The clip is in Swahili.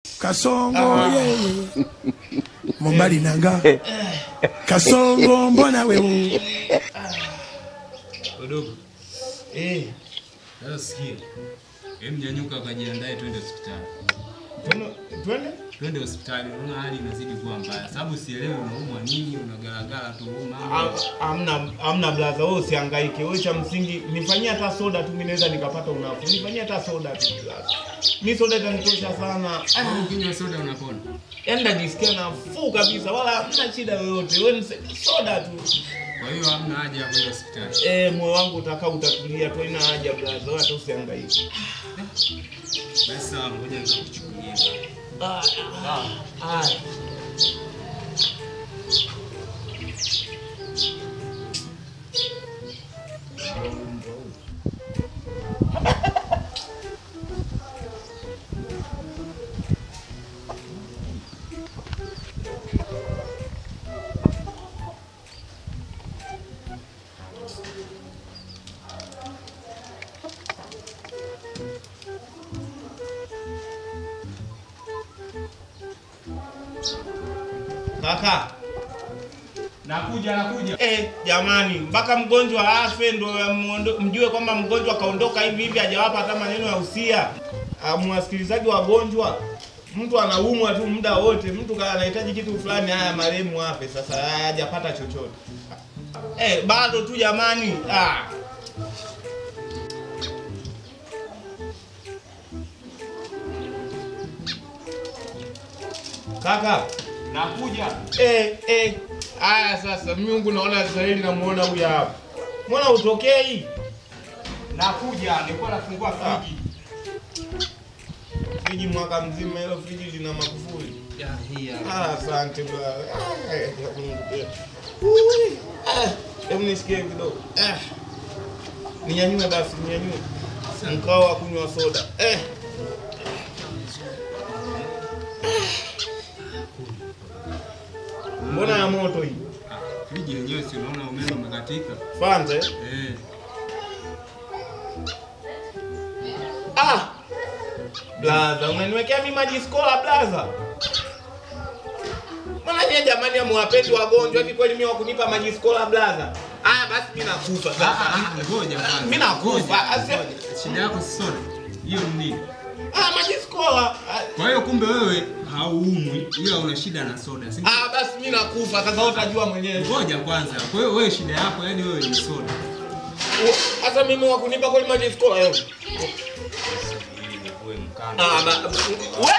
Kasongo yeye Mombali nanga Kasongo mbona wewe Odogo sasa sikia nyanyuka kajiandae twende hospitali. Twende hospitali, unaona hali inazidi kuwa mbaya. Sababu sielewi unaumwa nini, unagaragara tu mama. Hamna brother, wewe usihangaike. Wewe cha msingi nifanyia hata soda tu, mimi naweza nikapata unafuu. Nifanyia hata soda tu brother. Mimi soda itanitosha sana. Ukinywa soda unapona. Yaani najisikia nafuu kabisa, wala hamna shida yoyote. Wewe soda tu. Kwa hiyo hamna haja ya kwenda hospitali. Moyo wangu utatulia tu, ina haja brother. Wewe hata usihangaike. Basi sawa, ngoja nikuchukulie. Kaka, nakuja. Jamani, mpaka mgonjwa afe ndo mjue kwamba mgonjwa kaondoka hivi hajawapa hata maneno ya usia. Mwasikilizaji wagonjwa, mtu anaumwa tu muda wote, mtu anahitaji kitu fulani, haya marehemu afe sasa hajapata chochote. Bado tu jamani. Kaka, nakuja. Haya sasa, Mungu naona Israeli namuona huyu hapa. Mbona utokei? Nakuja, nilikuwa nafungua friji. Friji mwaka mzima, hilo friji lina makufuli. Hii hapa. Asante bwana. Hebu nisikie kidogo. Ninyanyue basi, ninyanyue. Mkao wa kunywa soda. Mbona ya moto hii? Friji yenyewe si unaona umeme umekatika. Fanze? Blaza, unaniwekea mimi maji skola blaza. Mbona nyie jamani amwapendi wagonjwa hivi kweli mimi wakunipa maji skola blaza? Basi mimi nakufa sasa. Ngoja kwanza. Mimi nakufa. Shida yako si soda. Hiyo ni nini? Maji skola. Kwa hiyo kumbe wewe hauumwi ila una shida na soda. Basi mimi nakufa sasa, utajua mwenyewe. Ngoja kwanza. Kwa hiyo wewe shida yako yani wewe ni soda. Sasa mimi wakunipa kweli maji skola yao. Wewe mkana. Wewe